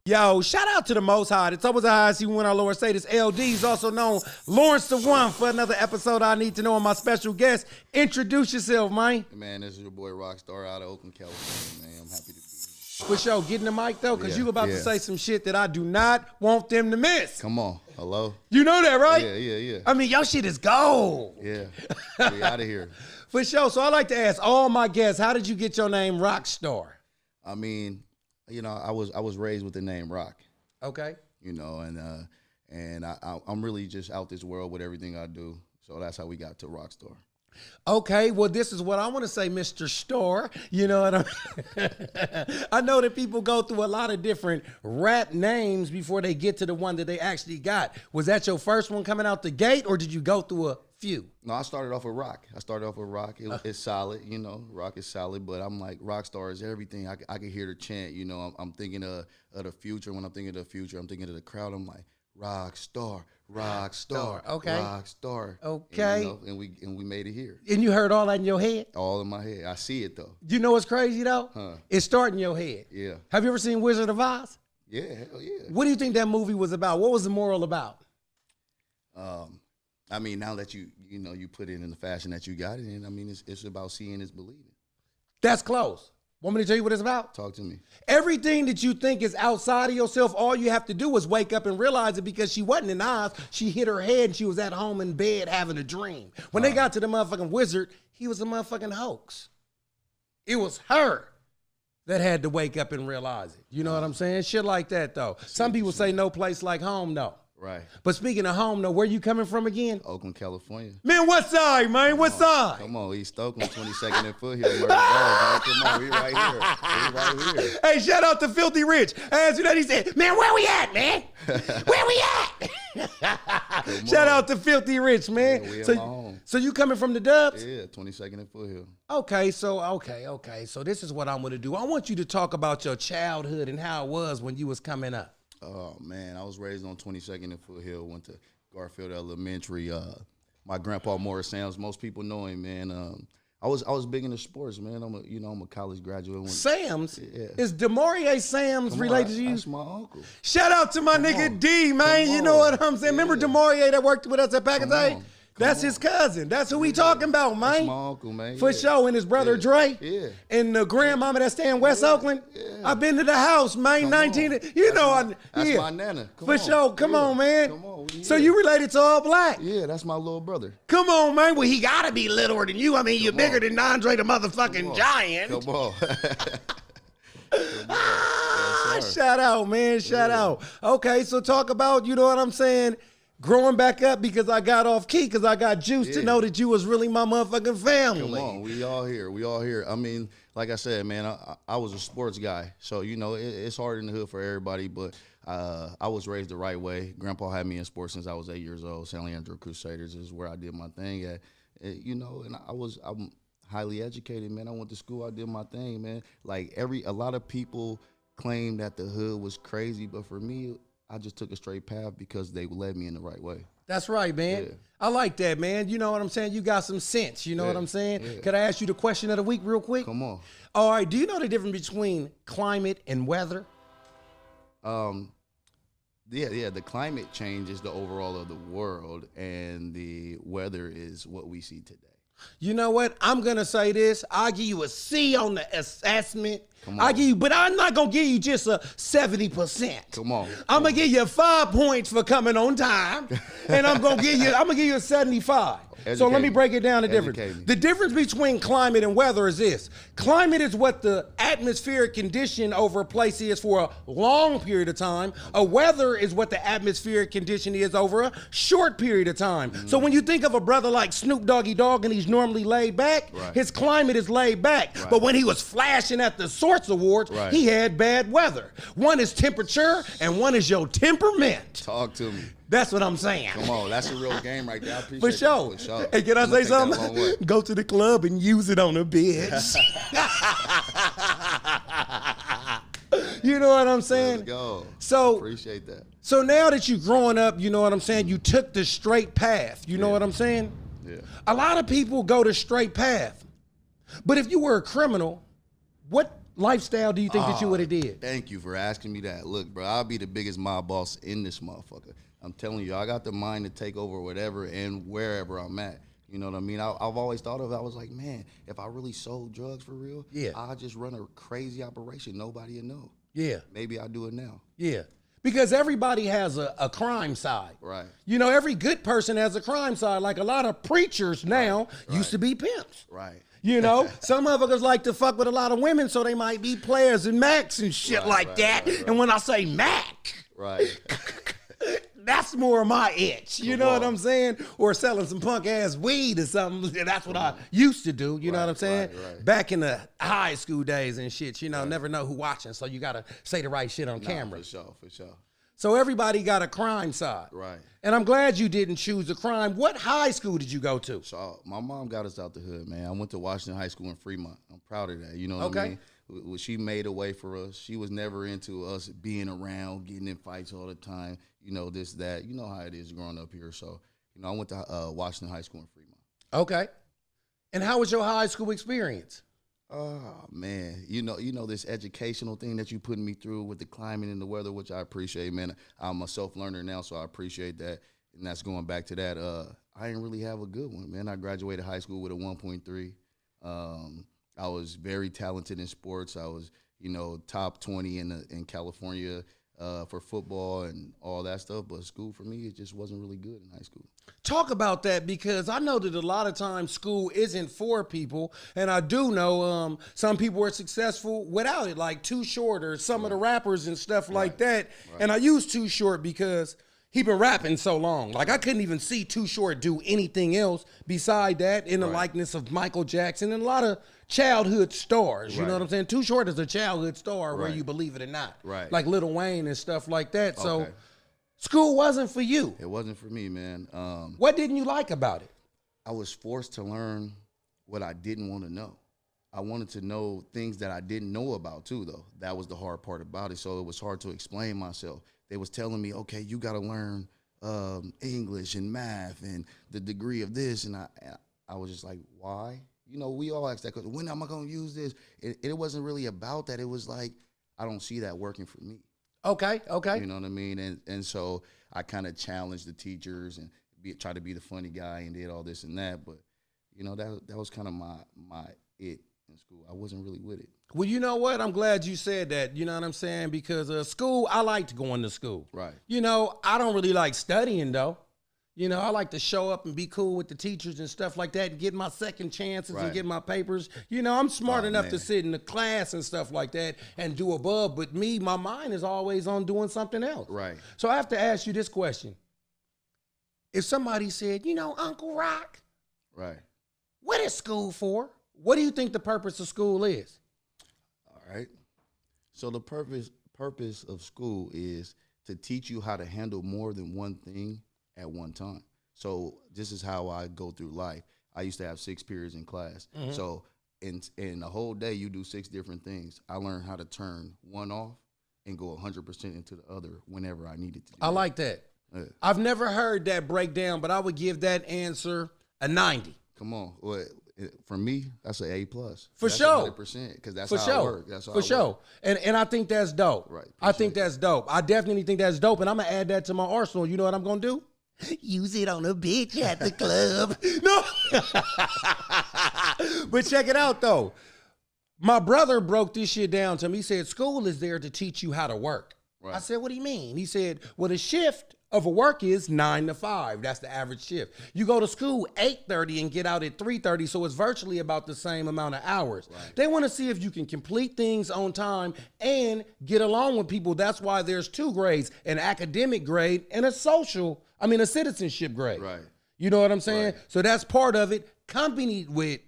Yo, shout out to the Most High. It's always a high see when our Lord say this. L-Deez, also known Lawrence the One, for another episode I Need to Know. And my special guest, introduce yourself, man. Man, this is your boy Rocstar out of Oakland, California, man. I'm happy to be here. For sure, getting the mic though, because you about to yeah. say some shit that I do not want them to miss. Come on. Hello? You know that, right? Yeah. I mean, your shit is gold. Yeah. We out of here. For sure. So I like to ask all my guests, how did you get your name Rocstar? I mean, you know, I was raised with the name Rock. Okay. You know, and I'm really just out this world with everything I do. So that's how we got to Rocstar. Okay, well, this is what I want to say, Mr. Star. You know what I know that people go through a lot of different rap names before they get to the one that they actually got. Was that your first one coming out the gate, or did you go through a few? No, I started off with Rock. It's solid, you know. Rock is solid, but I'm like, Rocstar is everything. I can hear the chant, you know. I'm thinking of the future. When I'm thinking of the future, I'm thinking of the crowd. I'm like, Rocstar, Rocstar, okay, Rocstar. Okay. And we made it here. And you heard all that in your head? All in my head. I see it though. You know what's crazy though? Huh. It started in your head. Yeah. Have you ever seen Wizard of Oz? Yeah, hell yeah. What do you think that movie was about? What was the moral about? I mean, now that you put it in the fashion that you got it in, I mean, it's about seeing is believing. That's close. Want me to tell you what it's about? Talk to me. Everything that you think is outside of yourself, all you have to do is wake up and realize it, because she wasn't in Oz. She hit her head and she was at home in bed having a dream. When they got to the motherfucking wizard, he was a motherfucking hoax. It was her that had to wake up and realize it. You know what I'm saying? Shit like that, though. Some people say no place like home, though. Right. But speaking of home, though, where you coming from again? Oakland, California. Man, what side, man? What side? Come on, East Oakland, 22nd and Foothill. Murder Dog, man. Come on, we right here. We right here. Hey, shout out to Filthy Rich. I asked you that, he said, man, where we at, man? Where we at? Shout out to Filthy Rich, man. Yeah, we at my home. So you coming from the Dubs? Yeah, 22nd and Foothill. Okay, so this is what I'm gonna do. I want you to talk about your childhood and how it was when you was coming up. Oh man, I was raised on 22nd and Foothill. Went to Garfield Elementary. My grandpa Morris Sam's. Most people know him, man. I was big into sports, man. I'm a college graduate. Sam's? Yeah. Is DeMaurier Sam's related to you? That's my uncle. Shout out to my nigga D, man. You know what I'm saying? Yeah. Remember DeMaurier that worked with us at Packers? That's his cousin. That's who we talking about, man. That's my uncle, man. For sure. And his brother Dre. Yeah. And the grandmama that stay in West Oakland. Yeah. I've been to the house, man. That's my nana. For sure. Come on, man. Come on. So you related to all black? Yeah, that's my little brother. Come on, man. Well, he gotta be littler than you. I mean, you're bigger than Andre the motherfucking Giant. Come on. Shout out, man. Shout out. Okay, so talk about, you know what I'm saying, growing back up, because I got off key, because I got juice to know that you was really my motherfucking family. Come on, we all here. I mean, like I said, man, I was a sports guy, so you know it's hard in the hood for everybody, but I was raised the right way. Grandpa had me in sports since I was 8 years old. San Leandro Crusaders is where I did my thing at, you know, and I'm highly educated, man. I went to school, I did my thing, man. Like a lot of people claim that the hood was crazy, but for me, I just took a straight path because they led me in the right way. That's right, man. Yeah. I like that, man. You know what I'm saying? You got some sense. You know what I'm saying? Yeah. Could I ask you the question of the week real quick? Come on. All right. Do you know the difference between climate and weather? Yeah. The climate change is the overall of the world, and the weather is what we see today. You know what? I'm going to say this. I'll give you a C on the assessment. But I'm not going to give you just a 70%. Come on. I'm going to give you 5 points for coming on time. And I'm going to give you a 75. So let me break it down the difference. The difference between climate and weather is this. Climate is what the atmospheric condition over a place is for a long period of time. A weather is what the atmospheric condition is over a short period of time. Mm-hmm. So when you think of a brother like Snoop Doggy Dogg and he's normally laid back, his climate is laid back. But when he was flashing at the Sorts Awards, he had bad weather. One is temperature and one is your temperament. Talk to me. That's what I'm saying. Come on, that's a real game right there. I appreciate For sure. For sure. Hey, can I say something? Go to the club and use it on a bitch. You know what I'm saying? Let's go. So appreciate that. So now that you're growing up, you know what I'm saying? You took the straight path. You know what I'm saying? Yeah. A lot of people go the straight path. But if you were a criminal, what lifestyle do you think that you would have did? Thank you for asking me that. Look, bro, I'll be the biggest mob boss in this motherfucker. I'm telling you, I got the mind to take over whatever and wherever I'm at. You know what I mean? I've always thought of it. I was like, man, if I really sold drugs for real, I'll just run a crazy operation. Nobody would know. Yeah. Maybe I'll do it now. Yeah. Because everybody has a crime side. Right. You know, every good person has a crime side. Like a lot of preachers now used to be pimps. Right. You know, some motherfuckers like to fuck with a lot of women, so they might be players and Macs and shit like that. And when I say Mac, that's more of my itch. You know what I'm saying? Or selling some punk ass weed or something. That's what I used to do. You know what I'm saying? Back in the high school days and shit. You know, never know who watching, so you gotta say the right shit on camera. For sure, for sure. So everybody got a crime side. Right. And I'm glad you didn't choose a crime. What high school did you go to? So my mom got us out the hood, man. I went to Washington High School in Fremont. I'm proud of that. You know what I mean? She made a way for us. She was never into us being around, getting in fights all the time. You know, this, that. You know how it is growing up here. So, you know, I went to Washington High School in Fremont. Okay. And how was your high school experience? Oh, man. You know this educational thing that you putting me through with the climate and the weather, which I appreciate, man. I'm a self-learner now, so I appreciate that. And that's going back to that. I didn't really have a good one, man. I graduated high school with a 1.3. I was very talented in sports. I was, you know, top 20 in California for football and all that stuff. But school for me, it just wasn't really good in high school. Talk about that, because I know that a lot of times school isn't for people. And I do know some people are successful without it, like Too Short or some of the rappers and stuff like that. And I use Too Short because he been rapping so long. Like, I couldn't even see Too Short do anything else beside that in the likeness of Michael Jackson and a lot of childhood stars. You know what I'm saying? Too Short is a childhood star, whether you believe it or not. Like Lil Wayne and stuff like that. So school wasn't for you. It wasn't for me, man. What didn't you like about it? I was forced to learn what I didn't want to know. I wanted to know things that I didn't know about too, though. That was the hard part about it. So it was hard to explain myself. They was telling me, okay, you got to learn English and math and the degree of this. And I was just like, why? You know, we all ask that question. When am I going to use this? It wasn't really about that. It was like, I don't see that working for me. Okay. You know what I mean? And so I kind of challenged the teachers and try to be the funny guy and did all this and that. But, you know, that was kind of my it in school. I wasn't really with it. Well, you know what? I'm glad you said that. You know what I'm saying? Because school, I liked going to school. Right. You know, I don't really like studying, though. You know, I like to show up and be cool with the teachers and stuff like that and get my second chances and get my papers. You know, I'm smart enough to sit in the class and stuff like that and do above. But me, my mind is always on doing something else. Right. So I have to ask you this question. If somebody said, you know, Uncle Rock, what is school for? What do you think the purpose of school is? All right. So the purpose of school is to teach you how to handle more than one thing at one time. So this is how I go through life. I used to have 6 periods in class. So in a whole day, you do 6 different things. I learned how to turn one off and go 100% into the other whenever I needed to do I like that. I've never heard that breakdown, but I would give that answer a 90. Come on. Well, for me, that's an A+. For sure. 100%, because that's how I work. That's how I work. And I think that's dope. Right. I think that's dope. I definitely think that's dope, and I'm going to add that to my arsenal. You know what I'm going to do? Use it on a bitch at the club. No. But check it out, though. My brother broke this shit down to me. He said, school is there to teach you how to work. Right. I said, what do you mean? He said, well, the shift of a work is 9 to 5. That's the average shift. You go to school 8:30 and get out at 3:30, so it's virtually about the same amount of hours. Right. They want to see if you can complete things on time and get along with people. That's why there's 2 grades, an academic grade and a citizenship grade. Right. You know what I'm saying? Right. So that's part of it, accompanied with,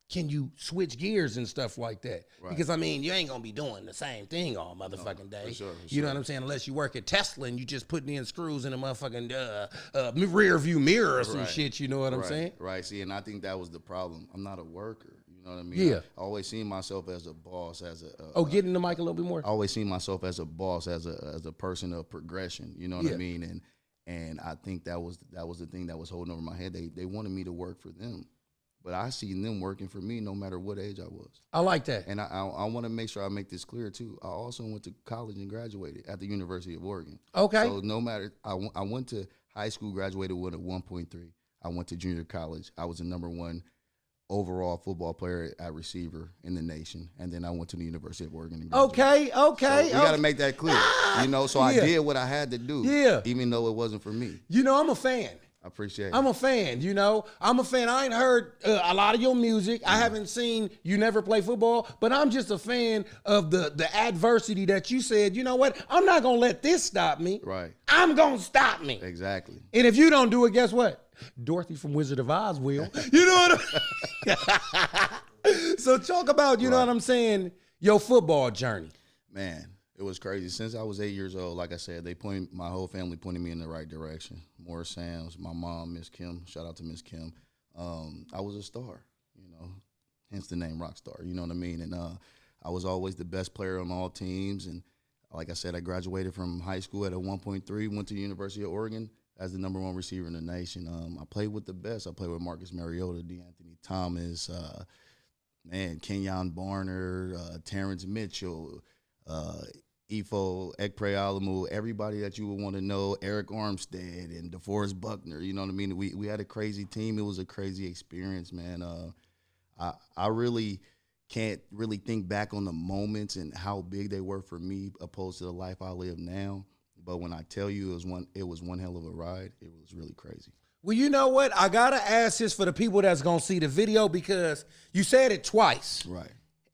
can you switch gears and stuff like that? Right. Because, I mean, you ain't going to be doing the same thing all motherfucking day. For sure. You know what I'm saying? Unless you work at Tesla and you just putting in screws in a motherfucking rear view mirror or some shit. You know what I'm saying? Right. See, and I think that was the problem. I'm not a worker. You know what I mean? Yeah. I always seen myself as a boss, get in the mic a little bit more. I always seen myself as a boss, as a person of progression. You know what I mean? And I think that was the thing that was holding over my head. They wanted me to work for them. But I seen them working for me no matter what age I was. I like that. And I want to make sure I make this clear, too. I also went to college and graduated at the University of Oregon. Okay. So no matter, I went to high school, graduated with a 1.3. I went to junior college. I was the #1 overall football player at receiver in the nation. And then I went to the University of Oregon. And okay. So we got to make that clear. You know, so I did what I had to do. Yeah. Even though it wasn't for me. You know, I'm a fan. I appreciate it. I'm a fan, you know. I'm a fan. I ain't heard a lot of your music. I haven't seen you never play football, but I'm just a fan of the adversity that you said, you know what? I'm not going to let this stop me. Right. I'm going to stop me. Exactly. And if you don't do it, guess what? Dorothy from Wizard of Oz will. You know what I mean? So talk about, you know what I'm saying, your football journey. Man. It was crazy. Since I was 8 years old, like I said, my whole family pointed me in the right direction. Morris Sam's, my mom, Miss Kim. Shout out to Miss Kim. I was a star, you know, hence the name Rocstar. You know what I mean? And I was always the best player on all teams. And like I said, I graduated from high school at a 1.3, went to the University of Oregon as the #1 receiver in the nation. I played with the best. I played with Marcus Mariota, DeAnthony Thomas, Kenyon Barner, Terrence Mitchell, Ifo, Ekprealamu, everybody that you would want to know, Eric Armstead and DeForest Buckner, you know what I mean? We had a crazy team. It was a crazy experience, man. I really can't really think back on the moments and how big they were for me opposed to the life I live now. But when I tell you it was one hell of a ride, it was really crazy. Well, you know what? I got to ask this for the people that's going to see the video because you said it twice. Right.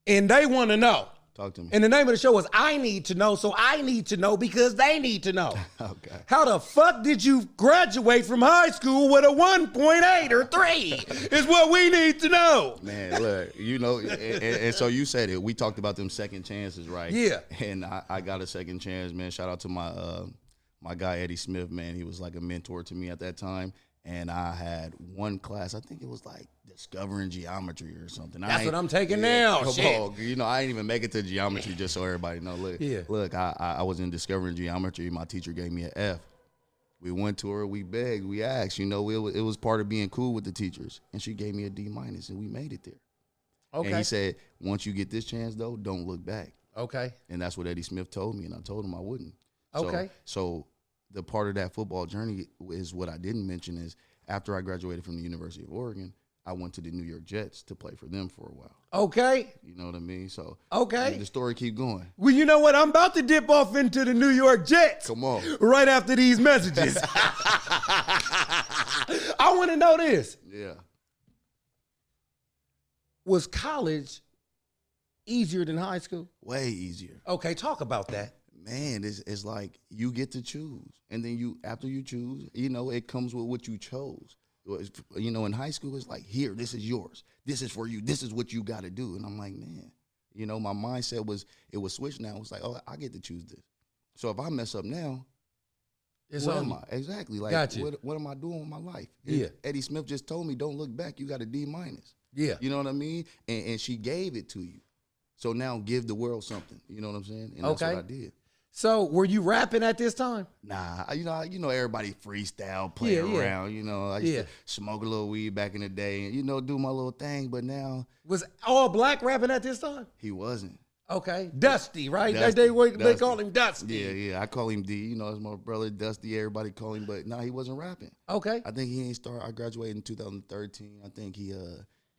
And they want to know. Talk to me. And the name of the show is I Need to Know, so I need to know because they need to know. Okay. How the fuck did you graduate from high school with a 1.8 or 3 is what we need to know. Man, look, you know, and so you said it. We talked about them second chances, right? Yeah. And I got a second chance, man. Shout out to my guy, Eddie Smith, man. He was like a mentor to me at that time. And I had one class, I think it was like discovering geometry or something. That's what I'm taking now. Shit. You know, I didn't even make it to geometry just so everybody know. Look, I was in discovering geometry. My teacher gave me an F. We went to her, we begged, we asked. You know, it was part of being cool with the teachers. And she gave me a D-, and we made it there. Okay. And he said, once you get this chance, though, don't look back. Okay. And that's what Eddie Smith told me, and I told him I wouldn't. Okay. So the part of that football journey is what I didn't mention is after I graduated from the University of Oregon, I went to the New York Jets to play for them for a while. Okay. You know what I mean? So okay, the story keep going. Well, you know what? I'm about to dip off into the New York Jets. Come on. Right after these messages. I want to know this. Yeah. Was college easier than high school? Way easier. Okay, talk about that. Man, it's like you get to choose. And then after you choose, you know, it comes with what you chose. You know, in high school, it's like, here, this is yours. This is for you. This is what you got to do. And I'm like, man, you know, my mindset was switched now. It was like, oh, I get to choose this. So if I mess up now, what am I? Exactly. Like, gotcha. What am I doing with my life? Yeah. Eddie Smith just told me, don't look back. You got a D-. Yeah. You know what I mean? And she gave it to you. So now give the world something. You know what I'm saying? And that's what I did. So were you rapping at this time? Nah, you know everybody freestyle, play around. You know, I used to smoke a little weed back in the day, and do my little thing. But now, was All Black rapping at this time? He wasn't. Okay, Dusty, right? Dusty, they call him Dusty. Yeah, I call him D. You know, it's my brother Dusty. Everybody call him, but no, he wasn't rapping. Okay, I think he ain't started. I graduated in 2013. I think he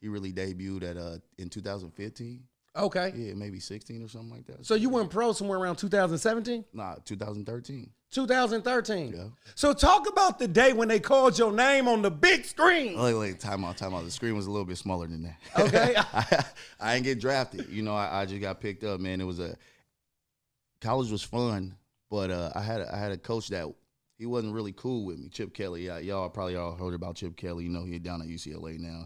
really debuted in 2015. Okay. Yeah, maybe 16 or something like that. So you went pro somewhere around 2017? Nah, 2013. 2013. Yeah. So talk about the day when they called your name on the big screen. Wait, time out. The screen was a little bit smaller than that. Okay. I didn't get drafted. You know, I just got picked up, man. College was fun, but I had a coach that he wasn't really cool with me, Chip Kelly. Y'all probably all heard about Chip Kelly. You know, he's down at UCLA now.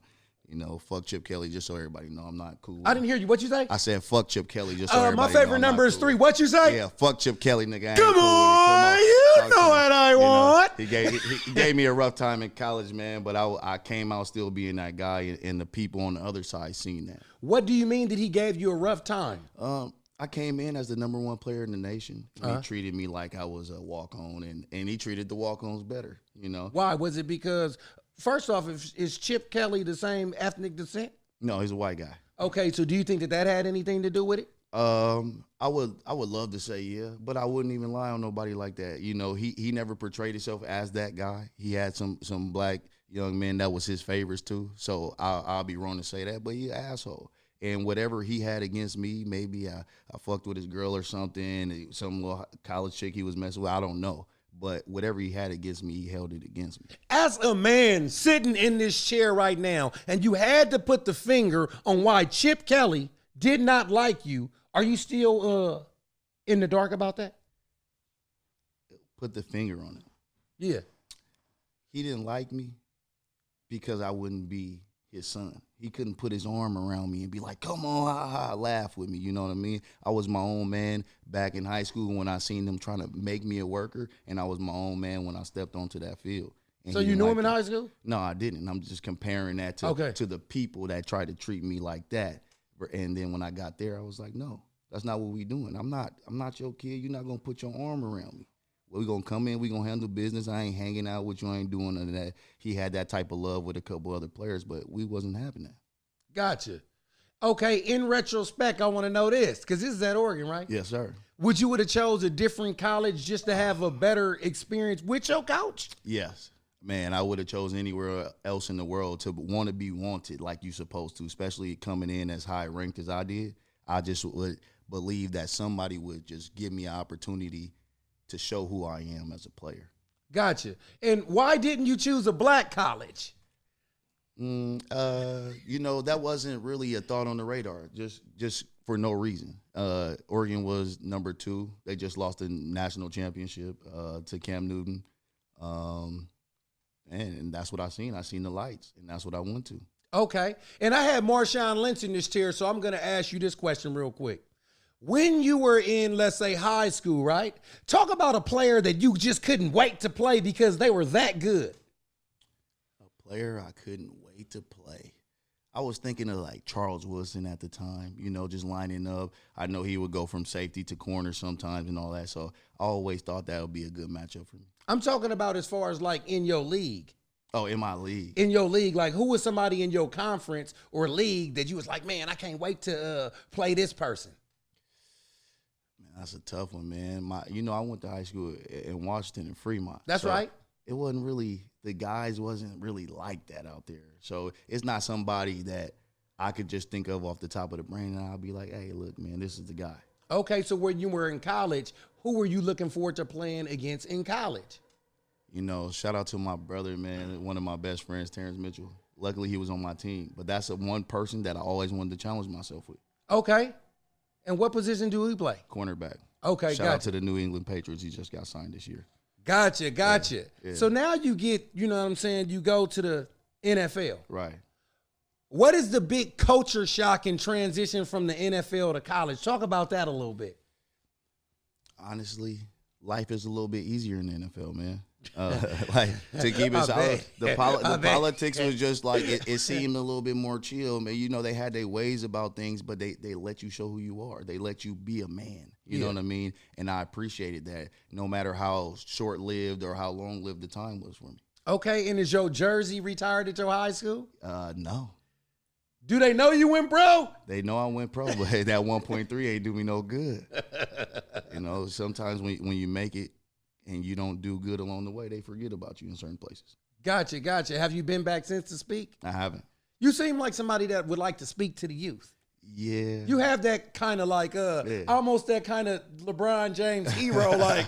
You know, fuck Chip Kelly, just so everybody know I'm not cool. I didn't hear you. What you say? I said fuck Chip Kelly, just so everybody know. My favorite number is 3. What you say? Yeah, fuck Chip Kelly, nigga. Come on, you know what I want. He gave me a rough time in college, man, but I came out still being that guy, and the people on the other side seen that. What do you mean that he gave you a rough time? I came in as the #1 player in the nation. He treated me like I was a walk-on, and he treated the walk-ons better, you know. Why? Was it because First off, is Chip Kelly the same ethnic descent? No, he's a white guy. Okay, so do you think that had anything to do with it? I would love to say yeah, but I wouldn't even lie on nobody like that. You know, he never portrayed himself as that guy. He had some black young men that was his favorites too. So I'll be wrong to say that, but he an asshole. And whatever he had against me, maybe I fucked with his girl or something, some little college chick he was messing with. I don't know. But whatever he had against me, he held it against me. As a man sitting in this chair right now, and you had to put the finger on why Chip Kelly did not like you, are you still in the dark about that? Put the finger on it. Yeah. He didn't like me because I wouldn't be his son. He couldn't put his arm around me and be like, come on, ha, ha, laugh with me. You know what I mean? I was my own man back in high school when I seen them trying to make me a worker, and I was my own man when I stepped onto that field. And so you knew him in high school? No, I didn't. I'm just comparing that to the people that tried to treat me like that. And then when I got there, I was like, no, that's not what we doing. I'm not your kid. You're not going to put your arm around me. We're going to come in. We're going to handle business. I ain't hanging out with you. I ain't doing none of that. He had that type of love with a couple other players, but we wasn't having that. Gotcha. Okay, in retrospect, I want to know this, because this is at Oregon, right? Yes, sir. Would you would have chose a different college just to have a better experience with your coach? Yes. Man, I would have chosen anywhere else in the world to want to be wanted like you supposed to, especially coming in as high ranked as I did. I just would believe that somebody would just give me an opportunity to show who I am as a player. Gotcha. And why didn't you choose a black college? You know, that wasn't really a thought on the radar, just for no reason. Oregon was number 2. They just lost the national championship to Cam Newton. And that's what I seen. I seen the lights, and that's what I went to. Okay. And I had Marshawn Lynch in this chair, so I'm going to ask you this question real quick. When you were in, let's say, high school, right? Talk about a player that you just couldn't wait to play because they were that good. A player I couldn't wait to play. I was thinking of like Charles Woodson at the time, you know, just lining up. I know he would go from safety to corner sometimes and all that. So I always thought that would be a good matchup for me. I'm talking about as far as like in your league. Oh, in my league. In your league, like who was somebody in your conference or league that you was like, man, I can't wait to play this person? Man, that's a tough one, man. I went to high school in Washington and Fremont. That's so right. It wasn't really, the guys wasn't really like that out there. So it's not somebody that I could just think of off the top of the brain and I'll be like, hey, look, man, this is the guy. Okay, so when you were in college, who were you looking forward to playing against in college? You know, shout out to my brother, man, one of my best friends, Terrence Mitchell. Luckily, he was on my team. But that's one person that I always wanted to challenge myself with. Okay. And what position do he play? Cornerback. Okay, Shout out to the New England Patriots. He just got signed this year. Gotcha. Yeah. So now you get, you know what I'm saying, you go to the NFL. Right. What is the big culture shock and transition from the NFL to college? Talk about that a little bit. Honestly, life is a little bit easier in the NFL, man. Like, to keep it solid, the politics was just like, it seemed a little bit more chill, man. You know, they had their ways about things, but they let you show who you are. They let you be a man. You know what I mean? And I appreciated that, no matter how short-lived or how long-lived the time was for me. Okay, and is your jersey retired at your high school? No. Do they know you went pro? They know I went pro, but that 1.3 ain't do me no good. You know, sometimes when you make it and you don't do good along the way, they forget about you in certain places. Gotcha. Have you been back since to speak? I haven't. You seem like somebody that would like to speak to the youth. Yeah. You have that kind of like, almost that kind of LeBron James hero, like,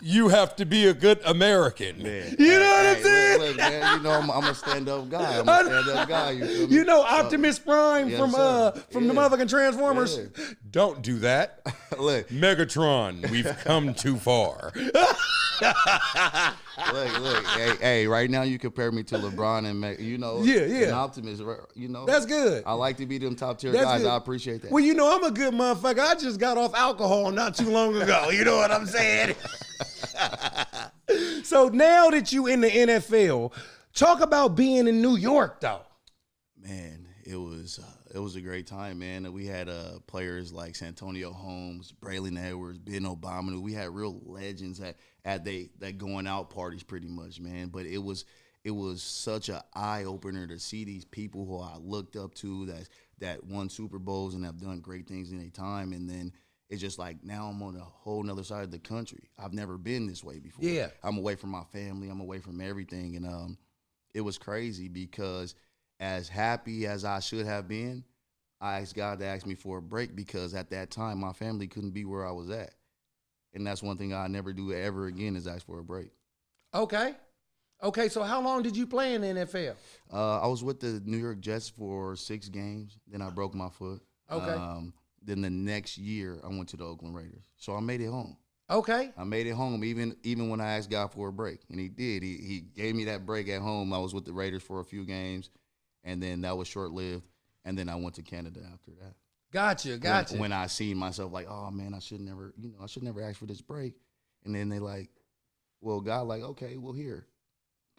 you have to be a good American. Man. You know what I'm saying? Look, man, you know, I'm a stand-up guy. You feel me? You know Optimus Prime yes, from the motherfucking Transformers? Yeah. Don't do that. Look. Megatron, we've come too far. Look. Hey, right now you compare me to LeBron and, you know, yeah. and Optimus, you know. That's good. I like to be them top-tier guys. Good. I appreciate that. Well, you know, I'm a good motherfucker. I just got off alcohol not too long ago. You know what I'm saying? So now that you in the NFL, talk about being in New York, though. Man, it was a great time, man. We had players like Santonio Holmes, Braylon Edwards, Ben Obama. We had real legends at they going out parties pretty much, man. But it was it was such an eye opener to see these people who I looked up to that won Super Bowls and have done great things in their time, and then it's just like now I'm on a whole nother side of the country. I've never been this way before. Yeah, I'm away from my family. I'm away from everything, and it was crazy because as happy as I should have been, I asked God to ask me for a break because at that time my family couldn't be where I was at, and that's one thing I never do ever again is ask for a break. Okay. Okay, so how long did you play in the NFL? I was with the New York Jets for 6 games. Then I broke my foot. Okay. Then the next year, I went to the Oakland Raiders. So I made it home. Okay. I made it home even when I asked God for a break. And he did. He gave me that break at home. I was with the Raiders for a few games, and then that was short-lived. And then I went to Canada after that. Gotcha. When I seen myself like, oh, man, I should never ask for this break. And then they like, well, God like, okay, well, here.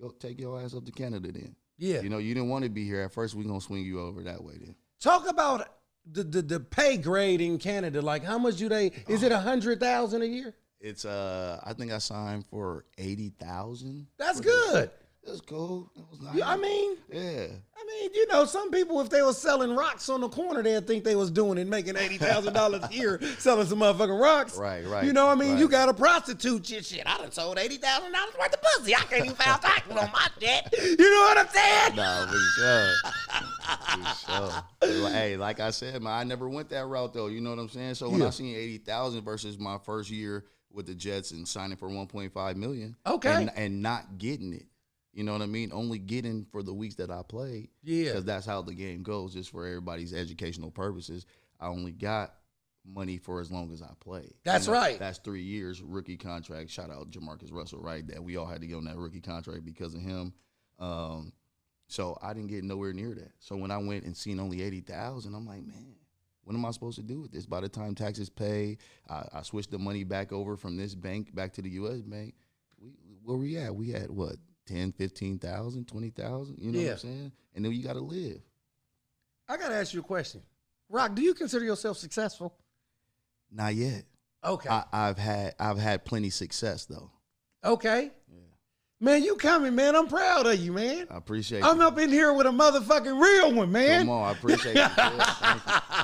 Go take your ass up to Canada then. Yeah. You didn't want to be here. At first, we're going to swing you over that way then. Talk about the pay grade in Canada. Like, how much do they, is it $100,000 a year? It's, I think I signed for $80,000. That's good. That's cool. That was nice. Yeah, I mean, some people, if they were selling rocks on the corner, they'd think they was doing it, making $80,000 a year selling some motherfucking rocks. Right. You know what I mean? Right. You got a prostitute shit. I done sold $80,000 worth of pussy. I can't even file taxes on my shit. You know what I'm saying? Nah, for sure. Hey, like I said, man, I never went that route though. You know what I'm saying? So when I seen 80,000 versus my first year with the Jets and signing for $1.5 million, okay, and not getting it. You know what I mean? Only getting for the weeks that I played. Yeah. Because that's how the game goes, just for everybody's educational purposes. I only got money for as long as I played. That's right. That's 3 years, rookie contract. Shout out Jamarcus Russell, right? That we all had to get on that rookie contract because of him. So I didn't get nowhere near that. So when I went and seen only 80,000, I'm like, man, what am I supposed to do with this? By the time taxes pay, I switched the money back over from this bank back to the U.S. bank. Where we at? We had what? 10, 15,000, 20,000, you know what I'm saying? And then you got to live. I got to ask you a question. Rock, do you consider yourself successful? Not yet. Okay. I've had plenty success though. Okay. Yeah. Man, you coming, man. I'm proud of you, man. I appreciate I'm up in here with a motherfucking real one, man. Come on, I appreciate you. Thank you.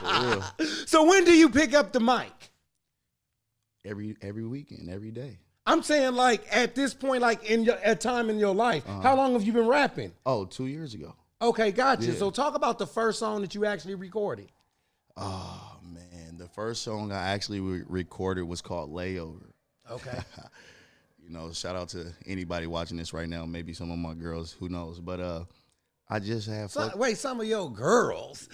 For real. So when do you pick up the mic? Every weekend, every day. I'm saying, like, at this point, like, at time in your life, how long have you been rapping? Oh, 2 years ago. Okay, gotcha. Yeah. So talk about the first song that you actually recorded. Oh, man. The first song I actually recorded was called Layover. Okay. Shout out to anybody watching this right now. Maybe some of my girls, who knows. But I just have some of your girls.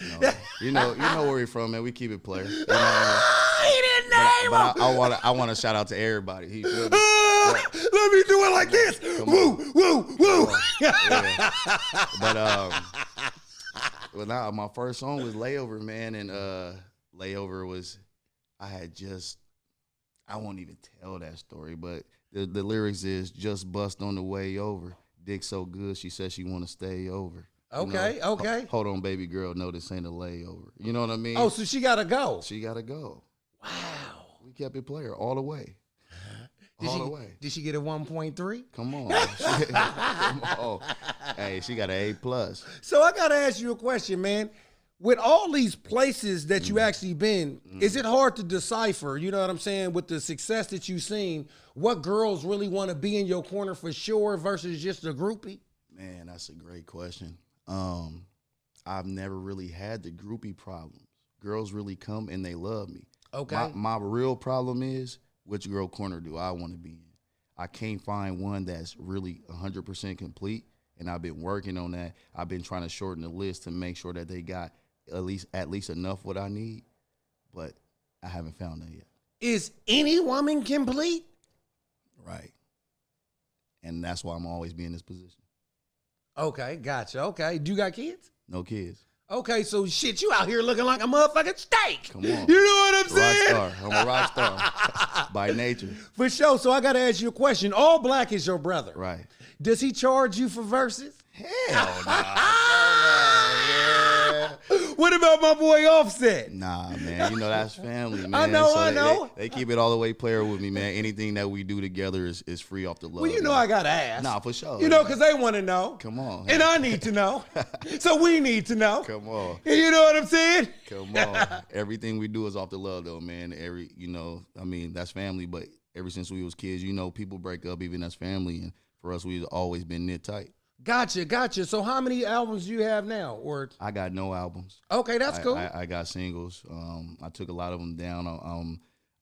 You know where we're from, man. We keep it player. He didn't name but I want to shout out to everybody. He feel me? Let me do it like this. Woo, woo, woo. Yeah. But now my first song was Layover, man, and Layover was I won't even tell that story, but the lyrics is just bust on the way over. Dick so good, she said she want to stay over. Okay, okay. Hold on, baby girl. No, this ain't a layover. You know what I mean? Oh, so she got to go. She got to go. Wow. We kept it player all the way. The way. Did she get a 1.3? Come on. Come on. Hey, she got an A+. So I got to ask you a question, man. With all these places that you actually been, is it hard to decipher, you know what I'm saying, with the success that you've seen, what girls really want to be in your corner for sure versus just a groupie? Man, that's a great question. I've never really had the groupie problems. Girls really come and they love me. Okay. My real problem is, which girl corner do I want to be in? I can't find one that's really 100% complete, and I've been working on that. I've been trying to shorten the list to make sure that they got at least enough what I need, but I haven't found that yet. Is any woman complete? Right. And that's why I'm always be in this position. Okay, gotcha. Okay. Do you got kids? No kids. Okay, so shit, you out here looking like a motherfucking steak. Come on. You know what I'm saying? Rockstar. I'm a rock star by nature. For sure. So I got to ask you a question. All Black is your brother. Right. Does he charge you for verses? Hell no. What about my boy Offset? Nah, man. You know, that's family, man. I know. They keep it all the way player with me, man. Anything that we do together is free off the love. Well, you know, man. I got to ask. Nah, for sure. You know, because they want to know. Come on. And I need to know. So we need to know. Come on. You know what I'm saying? Come on. Everything we do is off the love, though, man. That's family. But ever since we was kids, people break up even as family. And for us, we've always been knit tight. Gotcha. So how many albums do you have now? Or I got no albums. Okay, that's cool. I got singles. I took a lot of them down.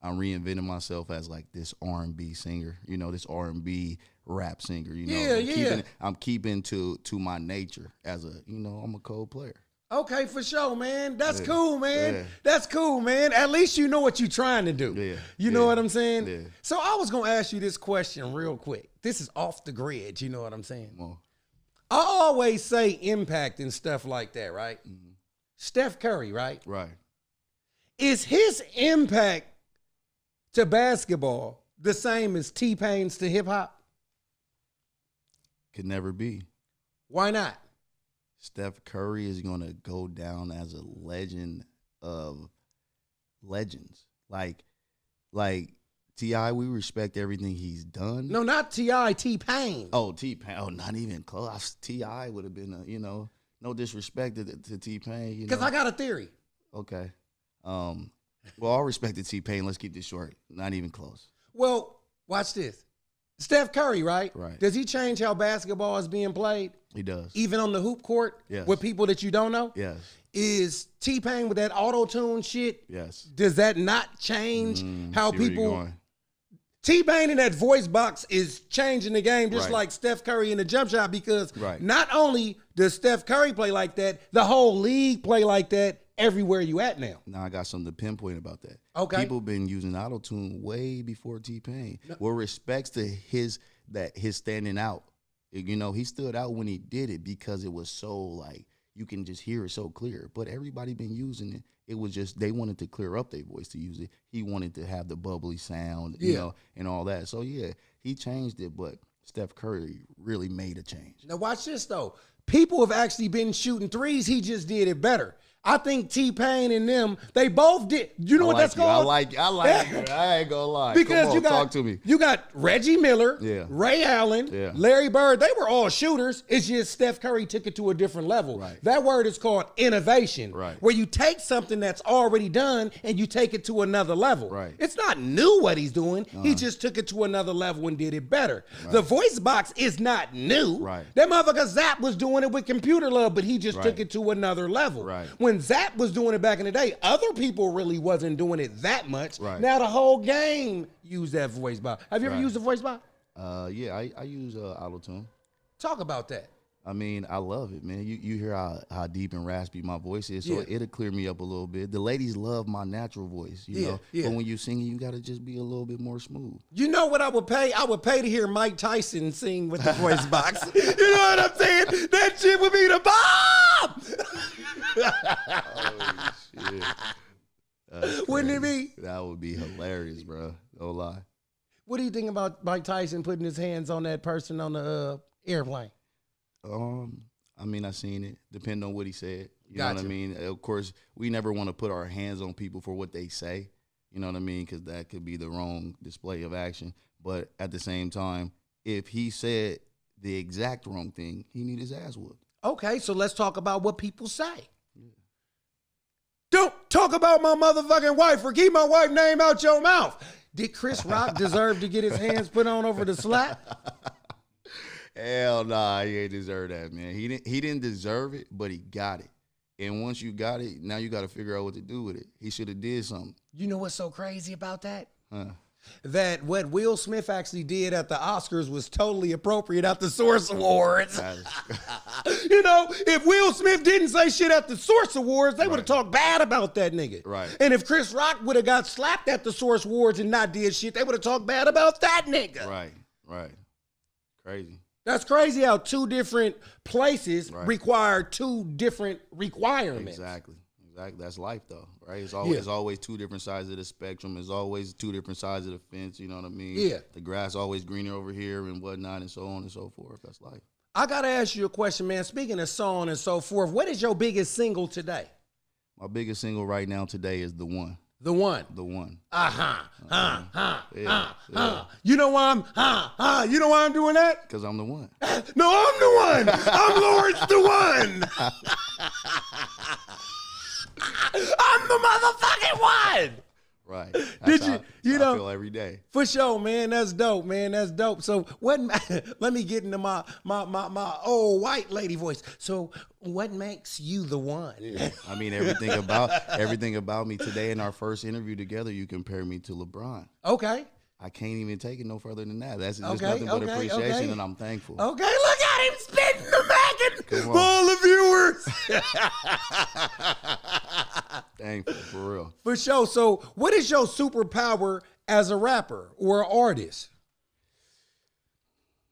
I'm reinventing myself as like this R&B singer, this R&B rap singer, I'm keeping to my nature as I'm a cold player. Okay, for sure, man. That's cool, man. Yeah. That's cool, man. At least you know what you're trying to do. Yeah. You know what I'm saying? Yeah. So I was going to ask you this question real quick. This is off the grid, you know what I'm saying? Well, I always say impact and stuff like that, right? Mm-hmm. Steph Curry, right? Right. Is his impact to basketball the same as T-Pain's to hip-hop? Could never be. Why not? Steph Curry is going to go down as a legend of legends. Like T.I., we respect everything he's done. No, not T.I., T-Pain. Oh, T-Pain. Oh, not even close. T.I. would have been, no disrespect to T-Pain. Because I got a theory. Okay. Well, all respect to T-Pain. Let's keep this short. Not even close. Well, watch this. Steph Curry, right? Right. Does he change how basketball is being played? He does. Even on the hoop court? Yes. With people that you don't know? Yes. Is T-Pain with that auto-tune shit? Yes. Does that not change how people... T-Pain in that voice box is changing the game just like Steph Curry in the jump shot because not only does Steph Curry play like that, the whole league play like that everywhere you at now. Now I got something to pinpoint about that. Okay. People been using auto-tune way before T-Pain. No. With respects to his standing out. He stood out when he did it because it was so like you can just hear it so clear. But everybody been using it. It was just they wanted to clear up their voice to use it. He wanted to have the bubbly sound, and all that. So yeah, he changed it, but Steph Curry really made a change. Now watch this though. People have actually been shooting threes. He just did it better. I think T-Pain and them, they both did. You know what that's called? I like it. I ain't gonna lie. Because Come on, talk to me. You got Reggie Miller, Ray Allen, Larry Bird. They were all shooters. It's just Steph Curry took it to a different level. Right. That word is called innovation. Right. Where you take something that's already done and you take it to another level. Right. It's not new what he's doing. He just took it to another level and did it better. Right. The voice box is not new. Right. That motherfucker Zap was doing it with Computer Love, but he just took it to another level. Right. When Zap was doing it back in the day, other people really wasn't doing it that much. Right. Now the whole game use that voice box. Have you ever used a voice box? Yeah, I use auto-tune. Talk about that. I mean, I love it, man. You hear how deep and raspy my voice is, so it'll clear me up a little bit. The ladies love my natural voice, you know. Yeah. But when you sing, you gotta just be a little bit more smooth. You know what I would pay? I would pay to hear Mike Tyson sing with the voice box. You know what I'm saying? That shit would be the bomb. Oh shit! Wouldn't it be? That would be hilarious, bro. No lie. What do you think about Mike Tyson putting his hands on that person on the airplane? I mean, I seen it. Depending on what he said. You know what I mean? Of course, we never want to put our hands on people for what they say. You know what I mean? Because that could be the wrong display of action. But at the same time, if he said the exact wrong thing, he need his ass whooped. Okay, so let's talk about what people say. Yeah. Don't talk about my motherfucking wife or keep my wife's name out your mouth. Did Chris Rock deserve to get his hands put on over the slap? Hell nah, he ain't deserve that, man. He didn't deserve it, but he got it. And once you got it, now you got to figure out what to do with it. He should have did something. You know what's so crazy about that? Huh? That what Will Smith actually did at the Oscars was totally appropriate at the Source Awards. You know, if Will Smith didn't say shit at the Source Awards, they would have talked bad about that nigga. Right. And if Chris Rock would have got slapped at the Source Awards and not did shit, they would have talked bad about that nigga. Right. Crazy. That's crazy how two different places require two different requirements. Exactly. That's life, though, right? It's always two different sides of the spectrum. There's always two different sides of the fence, you know what I mean? Yeah. The grass always greener over here and whatnot and so on and so forth. That's life. I got to ask you a question, man. Speaking of so on and so forth, what is your biggest single today? My biggest single right now today is The One. The One. The One. You know why you know why I'm doing that? Because I'm the one. No, I'm the one. I'm Lawrence the One. I'm the motherfucking one. Right. Did you know? I feel every day. For sure, man. That's dope, man. That's dope. So what? Let me get into my old white lady voice. So what makes you the one? I mean, everything about me today in our first interview together, you compare me to LeBron. Okay. I can't even take it no further than that. That's just nothing but appreciation, and I'm thankful. Okay, look at him spitting the wagon for all the viewers. Thankful, for real. For sure. So what is your superpower as a rapper or an artist?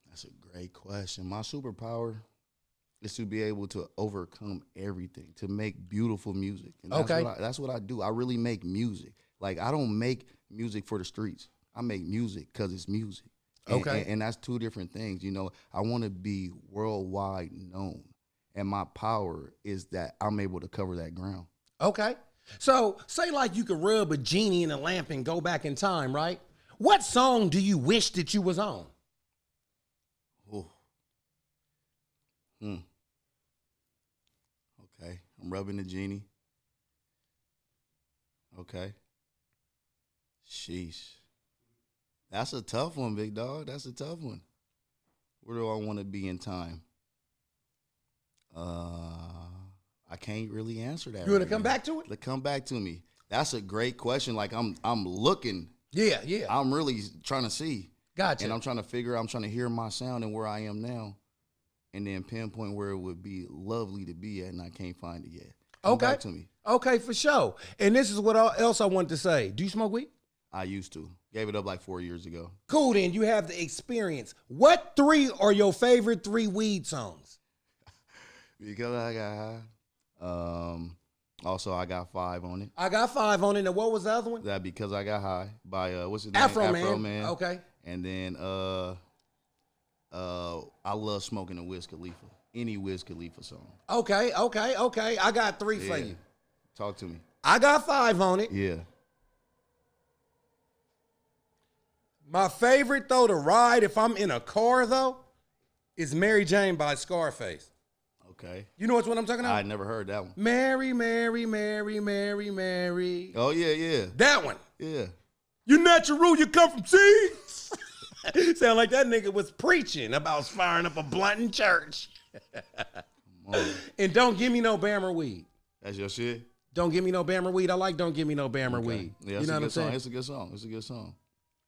That's a great question. My superpower is to be able to overcome everything, to make beautiful music. And that's what I do. I really make music. Like, I don't make music for the streets. I make music because it's music. And that's two different things. You know, I want to be worldwide known. And my power is that I'm able to cover that ground. Okay. So say like you could rub a genie in a lamp and go back in time, right? What song do you wish that you was on? Oh. Okay. I'm rubbing the genie. Okay. Sheesh. That's a tough one, big dog. That's a tough one. Where do I want to be in time? I can't really answer that. You want to come back to it? Come back to me. That's a great question. Like, I'm looking. Yeah. I'm really trying to see. Gotcha. And I'm trying to hear my sound and where I am now, and then pinpoint where it would be lovely to be at, and I can't find it yet. Come back to me. Okay, for sure. And this is what else I want to say. Do you smoke weed? I used to. Gave it up like 4 years ago. Cool, then. You have the experience. What 3 are your favorite 3 weed songs? Because I got high. Also, I got 5 on it. I got 5 on it. And what was the other one? That Because I Got High by, what's his name? Afro Man. Okay. And then I love smoking a Wiz Khalifa. Any Wiz Khalifa song. Okay. I got 3 for you. Talk to me. I got 5 on it. Yeah. My favorite, though, to ride, if I'm in a car, though, is Mary Jane by Scarface. Okay. You know what I'm talking about? I never heard that one. Mary, Mary, Mary, Mary, Mary. Oh, yeah. That one. Yeah. You're natural, you come from seeds. Sound like that nigga was preaching about firing up a blunt in church. And don't give me no Bammer weed. That's your shit? Don't give me no Bammer weed. I like Don't Give Me No Bammer weed. Yeah, you know what I'm saying? It's a good song.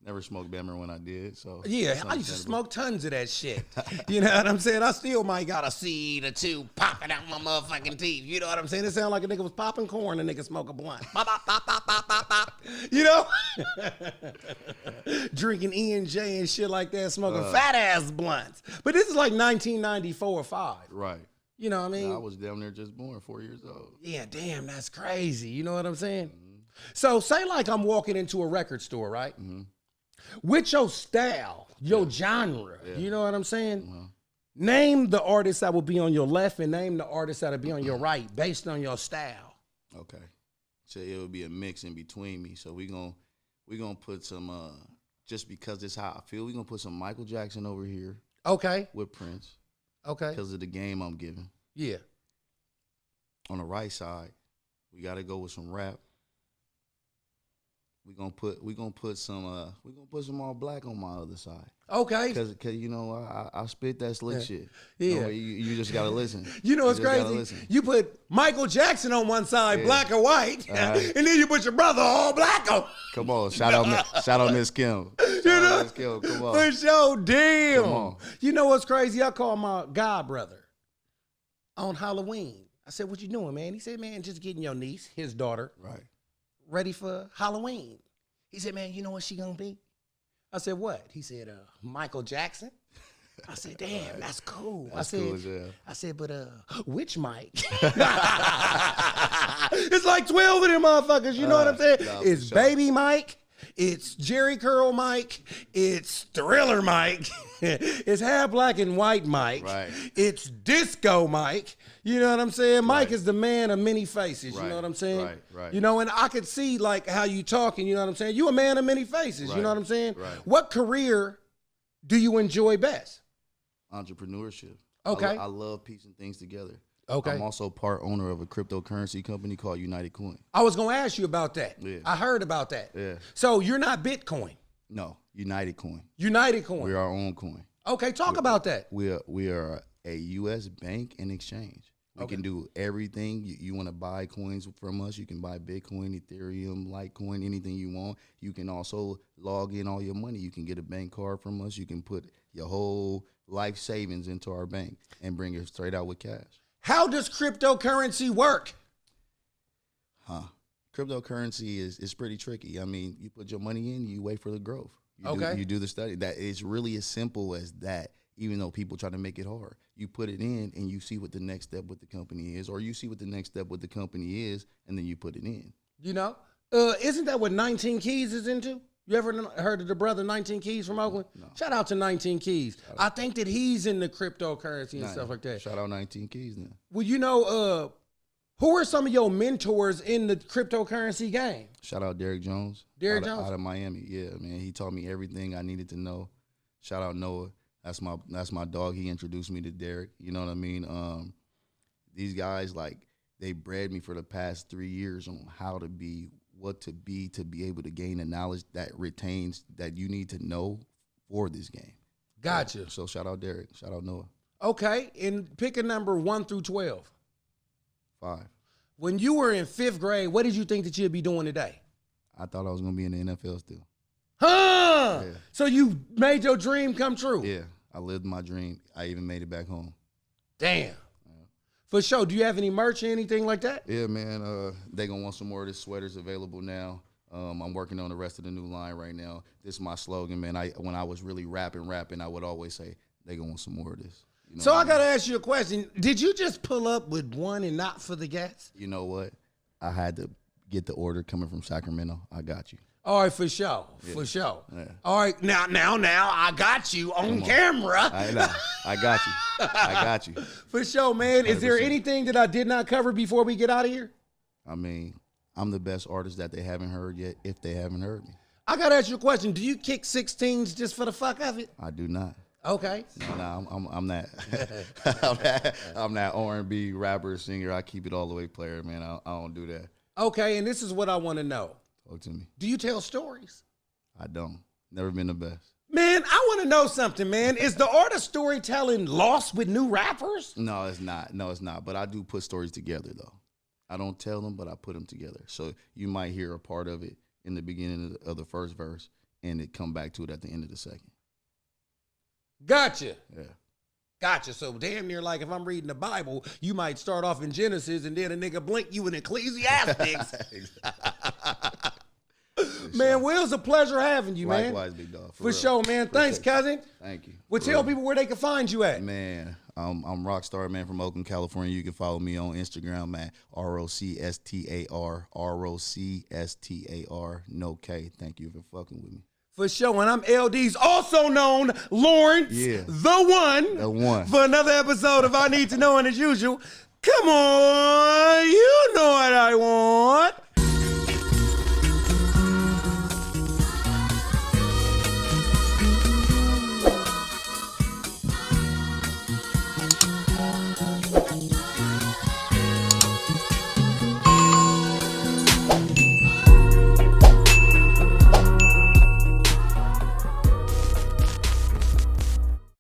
Never smoked Bammer when I did, so. Yeah, I used to smoke tons of that shit. You know what I'm saying? I still might got a seed or 2 popping out my motherfucking teeth. You know what I'm saying? It sounded like a nigga was popping corn and a nigga smoke a blunt. Pop, pop, pop, pop, pop, pop, pop. You know? Drinking E&J and shit like that, smoking fat-ass blunts. But this is like 1994 or 5. Right. You know what I mean? I was down there just born, 4 years old. Yeah, damn, that's crazy. You know what I'm saying? Mm-hmm. So say like I'm walking into a record store, right? Mm-hmm. With your style, your genre, you know what I'm saying? Uh-huh. Name the artists that will be on your left and name the artists that will be on your right based on your style. Okay. So it would be a mix in between me. So we're gonna put some, just because it's how I feel, we're going to put some Michael Jackson over here. Okay. With Prince. Okay. Because of the game I'm giving. Yeah. On the right side, we got to go with some rap. We're gonna put some all black on my other side. Okay. Cause you know I spit that slick shit. Yeah. No, you just gotta listen. You know what's crazy? You put Michael Jackson on one side, black or white, and then you put your brother all black on. Come on, shout out Miss Kim. You know, Miss Kim. Come on. For sure, damn. Come on. You know what's crazy? I called my god brother on Halloween. I said, "What you doing, man?" He said, "Man, just getting your niece, his daughter, right, ready for Halloween." He said, "Man, you know what she gonna be?" I said, "What?" He said, Michael Jackson. I said, "Damn, that's cool." That's cool as hell. I said, "But which Mike?" It's like 12 of them motherfuckers. You know what I'm saying? It's Baby Mike. it's Jerry Curl Mike, it's Thriller Mike, it's half black and white Mike, right. It's Disco Mike. You know what I'm saying? Mike is the man of many faces. You know what I'm saying? Right. You know, and I could see like how you talking. You know what I'm saying? You a man of many faces. You know what I'm saying? Right. What career do you enjoy best? Entrepreneurship. Okay. I love piecing things together. Okay. I'm also part owner of a cryptocurrency company called United Coin. I was going to ask you about that. Yeah. I heard about that. Yeah. So you're not Bitcoin? No, United Coin. United Coin. We're our own coin. Okay, talk about that. We are a U.S. bank and exchange. We can do everything. You want to buy coins from us, you can buy Bitcoin, Ethereum, Litecoin, anything you want. You can also log in all your money. You can get a bank card from us. You can put your whole life savings into our bank and bring it straight out with cash. How does cryptocurrency work? Cryptocurrency is pretty tricky. I mean, you put your money in, you wait for the growth. You do the study. That it's really as simple as that, even though people try to make it hard. You put it in and you see what the next step with the company is, or you see what the next step with the company is, and then you put it in. You know? Isn't that what 19 Keys is into? You ever heard of the brother 19 Keys from Oakland? No. Shout out to 19 Keys. I think that he's in the cryptocurrency and stuff like that. Shout out 19 Keys then. Well, you know, who are some of your mentors in the cryptocurrency game? Shout out Derrick Jones. Derrick Jones? Out of Miami. Yeah, man. He taught me everything I needed to know. Shout out Noah. That's my dog. He introduced me to Derrick. You know what I mean? These guys, like, they bred me for the past 3 years on how to be, what to be able to gain the knowledge that retains that you need to know for this game. Gotcha. So shout out Derrick. Shout out Noah. Okay. And pick a number 1 through 12. 5. When you were in 5th grade, what did you think that you'd be doing today? I thought I was going to be in the NFL still. Huh? Yeah. So you made your dream come true? Yeah. I lived my dream. I even made it back home. Damn. For sure. Do you have any merch or anything like that? Yeah, man. They going to want some more of this sweaters available now. I'm working on the rest of the new line right now. This is my slogan, man. When I was really rapping, I would always say, they going to want some more of this. You know so I got to ask you a question. Did you just pull up with one and not for the gas? You know what? I had to get the order coming from Sacramento. I got you. All right, for sure. Yeah. For sure. Yeah. All right, now, I got you on camera. I know. I got you. I got you. For sure, man. 100%. Is there anything that I did not cover before we get out of here? I mean, I'm the best artist that they haven't heard yet, if they haven't heard me. I got to ask you a question. Do you kick 16s just for the fuck of it? I do not. Okay. No, I'm that. I'm that R&B rapper, singer. I keep it all the way player, man. I don't do that. Okay, and this is what I want to know. Talk to me. Do you tell stories? I don't. Never been the best. Man, I want to know something, man. Is the art of storytelling lost with new rappers? No, it's not. No, it's not. But I do put stories together, though. I don't tell them, but I put them together. So you might hear a part of it in the beginning of the first verse, and it come back to it at the end of the second. Gotcha. Yeah. Gotcha. So damn near like if I'm reading the Bible, you might start off in Genesis and then a nigga blink you in Ecclesiastes. Man, Will, it's a pleasure having you, man. Likewise, big dog. For sure, man. Thanks, cousin. Thank you. Well, tell people where they can find you at. Man, I'm Rocstar, man, from Oakland, California. You can follow me on Instagram at Rocstar, Rocstar, no K. Thank you for fucking with me. For sure, and I'm L-Deez, also known Lawrence, the one, for another episode of I Need to Know, and as usual, come on, you know what I want.